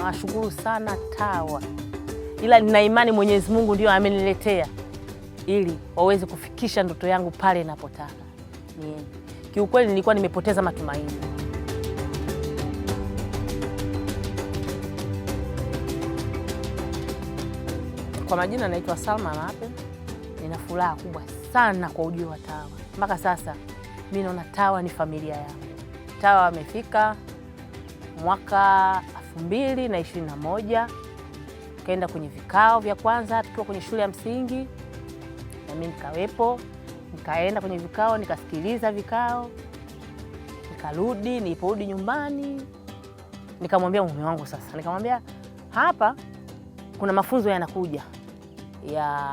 Nawashukuru sana TAWA, ila nina imani Mwenyezi Mungu ndio ameniletea ili waweze kufikisha ndoto yangu pale ninapotaka. Kiukweli nilikuwa nimepoteza matumaini. Kwa majina naitwa Salma Mape. Nina furaha kubwa sana kwa ujio wa TAWA. Mpaka sasa mimi naona TAWA ni familia yangu. TAWA amefika mwaka 2021, kaenda kwenye vikao vya kwanza tukiwa kwenye shule ya msingi, na mimi nikawepo. Nikaenda kwenye vikao, nikasikiliza vikao, nikarudi. Niliporudi nyumbani nikamwambia mume wangu, sasa nikamwambia hapa kuna mafunzo yanakuja ya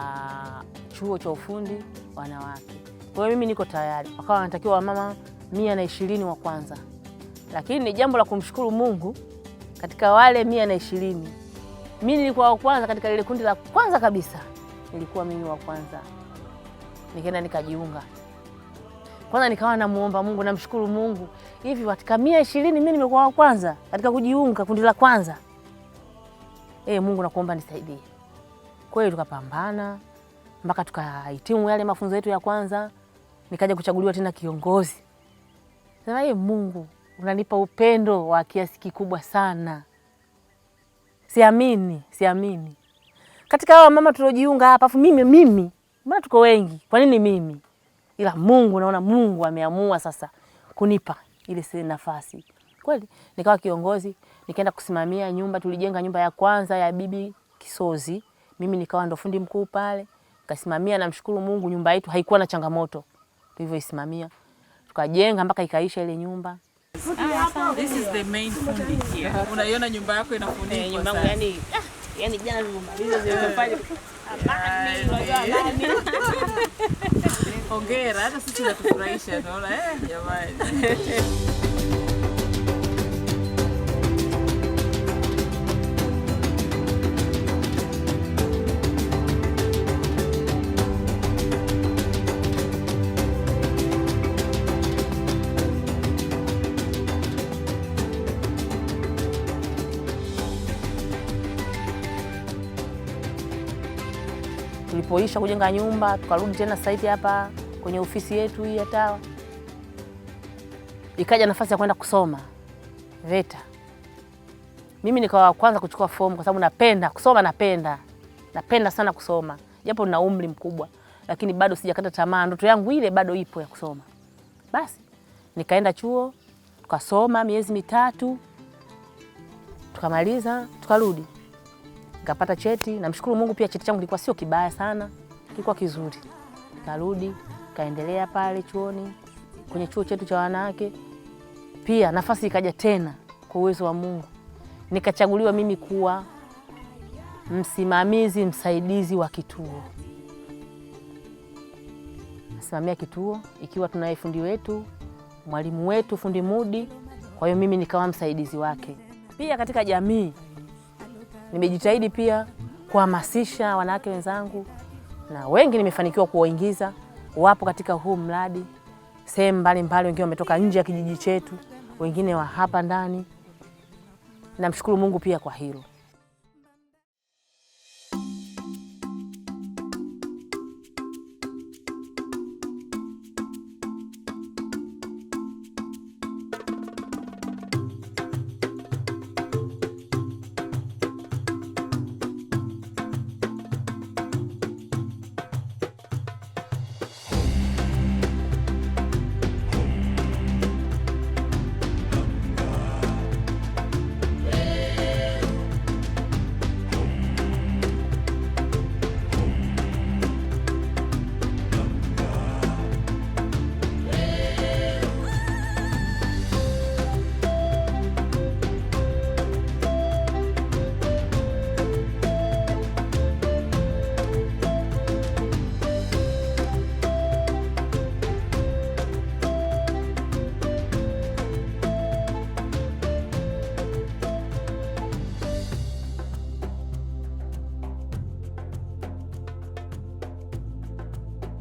chuo cha ufundi wanawake, kwa hiyo mimi niko tayari. Wakawa wanatakiwa wamama 120 wa kwanza, lakini ni jambo la kumshukuru Mungu, katika wale 120 mimi nilikuwa wa kwanza. Katika lile kundi la kwanza kabisa nilikuwa mimi wa kwanza. Nikaenda nikajiunga. Kwanza nikawa namuomba Mungu, namshukuru Mungu, hivi katika 120 mimi nimekuwa wa kwanza katika kujiunga kundi la kwanza. Mungu nakuomba nisaidie. Kwa hiyo tukapambana mpaka tukahitimu yale mafunzo yetu ya kwanza, nikaja kuchaguliwa tena kiongozi. Sasa Mungu unanipa upendo wa kiasi kikubwa sana. Siamini. Katika hao mama tuliojiunga hapa, afu mimi mbona tuko wengi? Kwa nini mimi? Ila Mungu, naona Mungu ameamua sasa kunipa ile nafasi. Kweli nikawa kiongozi, nikaenda kusimamia nyumba. Tulijenga nyumba ya kwanza ya Bibi Kisozi. Mimi nikawa ndo fundi mkuu pale. Nikasimamia, namshukuru Mungu, nyumba yetu haikuwa na changamoto. Tulivyoisimamia tukajenga mpaka ikaisha ile nyumba. This is the main fundi here. Unaiona nyumba yako inafunikwa. Nyumba yangu yani jana nimemaliza zilizofanya. Hongera, hata sisi tunatufurahisha, naona jamani. Tulipoisha kujenga nyumba, tukarudi tena site hapa kwenye ofisi yetu hii ya TAWA. Ikaja nafasi ya kwenda kusoma VETA. Mimi nikawa kwanza kuchukua fomu kwa sababu napenda kusoma, napenda sana kusoma. Japo nina umri mkubwa, lakini bado sijakata tamaa. Ndoto yangu ile bado ipo ya kusoma. Basi nikaenda chuo, tukasoma miezi 3. Tukamaliza, tukarudi. Nikapata cheti. Namshukuru Mungu pia cheti changu kilikuwa sio kibaya sana, kilikuwa kizuri. Nikarudi, kaendelea pale chuoni, kwenye chuo chetu cha wanawake. Pia nafasi ikaja tena kwa uwezo wa Mungu. Nikachaguliwa mimi kuwa msimamizi msaidizi wa kituo. Nasimamia kituo ikiwa tunaye fundi wetu, mwalimu wetu fundi Mudi, kwa hiyo mimi nikawa msaidizi wake. Pia katika jamii nimejitahidi pia kuhamasisha wanawake wenzangu, na wengi nimefanikiwa kuwaingiza. Wapo katika huu mradi sehemu mbalimbali, wengine wametoka nje ya kijiji chetu, wengine wa hapa ndani. Namshukuru Mungu pia kwa hilo.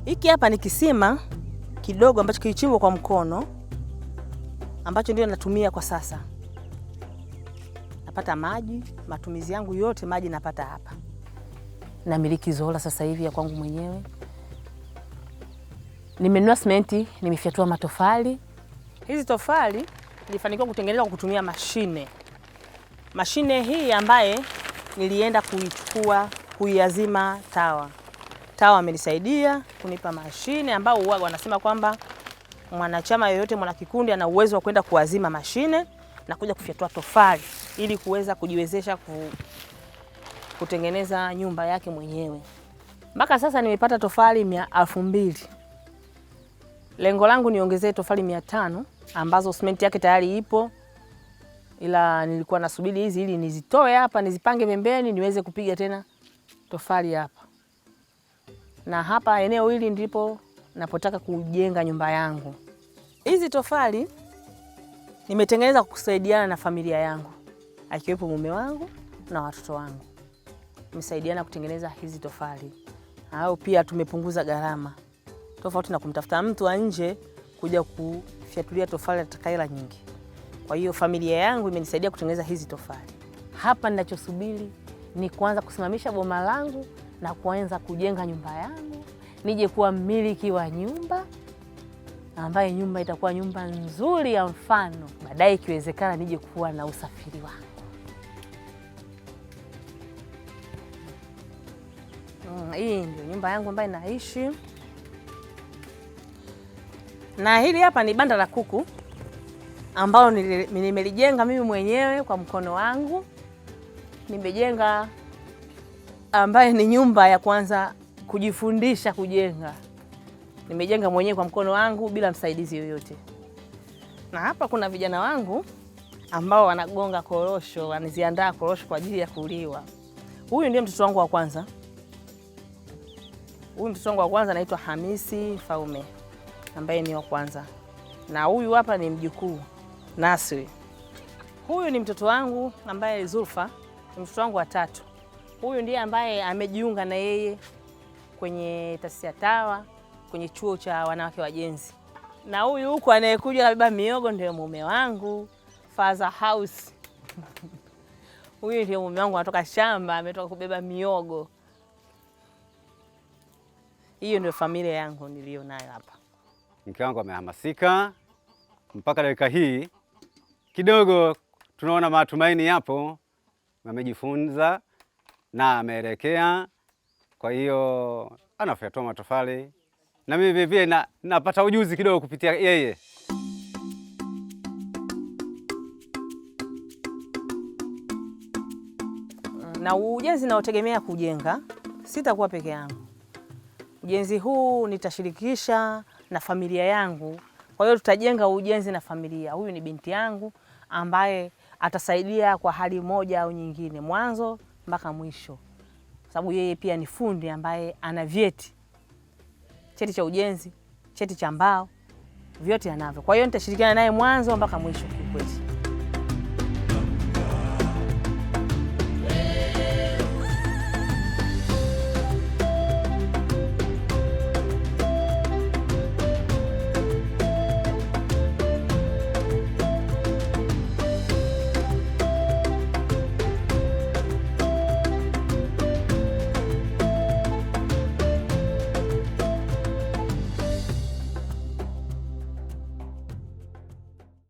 Hiki hapa ni kisima kidogo ambacho kilichimbwa kwa mkono, ambacho ndio natumia kwa sasa. napata maji, matumizi yangu yote maji napata hapa. Namiliki Zola sasa hivi ya kwangu mwenyewe. Nimenunua simenti, nimefyatua matofali. Hizi tofali nilifanikiwa kutengeneza kwa kutumia mashine. Mashine hii ambaye nilienda kuichukua kuiazima TAWA. TAWA amenisaidia kunipa mashine ambao huwa wanasema kwamba mwanachama yoyote, mwana kikundi ana uwezo wa kwenda kuazima mashine na kuja kufyatua tofali ili kuweza kujiwezesha kutengeneza nyumba yake mwenyewe. Mpaka sasa nimepata tofali 2,000. Lengo langu niongezee tofali 500 ambazo simenti yake tayari ipo, ila nilikuwa nasubiri hizi ili nizitoe hapa nizipange pembeni niweze kupiga tena tofali hapa. Na hapa eneo hili ndipo napotaka kujenga nyumba yangu. Hizi tofali nimetengeneza kusaidiana na familia yangu, akiwepo mume wangu na watoto wangu. Tumesaidiana kutengeneza hizi tofali. Au pia tumepunguza gharama. Tofauti na kumtafuta mtu wa nje kuja kufyatulia tofali atakaela nyingi. Kwa hiyo familia yangu imenisaidia kutengeneza hizi tofali. Hapa ninachosubiri ni kuanza kusimamisha boma langu na kuanza kujenga nyumba yangu. Nije kuwa mmiliki wa nyumba ambaye nyumba itakuwa nyumba nzuri ya mfano. Baadaye ikiwezekana nije kuwa na usafiri wangu. Hii ndio nyumba yangu ambayo naishi. Na hili hapa ni banda la kuku ambalo nimelijenga mimi mwenyewe kwa mkono wangu. Nimejenga ambaye ni nyumba ya kwanza kujifundisha kujenga. Nimejenga mwenyewe kwa mkono wangu bila msaidizi yoyote. Na hapa kuna vijana wangu ambao wanagonga korosho, wanaziandaa korosho kwa ajili ya kuliwa. Huyu ndiye mtoto wangu wa kwanza. Huyu mtoto wangu wa kwanza anaitwa Hamisi Faume, ambaye ni wa kwanza. Na huyu hapa ni mjukuu Nasri. Huyu ni mtoto wangu ambaye Zulfa, ni mtoto wangu wa 3. Huyu ndiye ambaye amejiunga na yeye kwenye taasisi ya TAWA, kwenye chuo cha wanawake wajenzi. Na huyu huko anayekuja kabeba miogo ndio mume wangu, Father House. Huyu ndio mume wangu, anatoka shamba, ametoka kubeba miogo. Hiyo ndio familia yangu nilio nayo hapa. Mke wangu amehamasika mpaka dakika hii kidogo tunaona matumaini yapo, amejifunza na ameelekea. Kwa hiyo anafyatua matofali na mimi vile napata ujuzi kidogo kupitia yeye. Na ujenzi naotegemea kujenga sitakuwa peke yangu. Ujenzi huu nitashirikisha na familia yangu. Kwa hiyo tutajenga ujenzi na familia. Huyu ni binti yangu ambaye atasaidia kwa hali moja au nyingine, mwanzo mpaka mwisho. Sababu yeye pia ni fundi ambaye ana vyeti. Cheti cha ujenzi, cheti cha mbao, vyote anavyo. Kwa hiyo nitashirikiana naye mwanzo mpaka mwisho kikweli.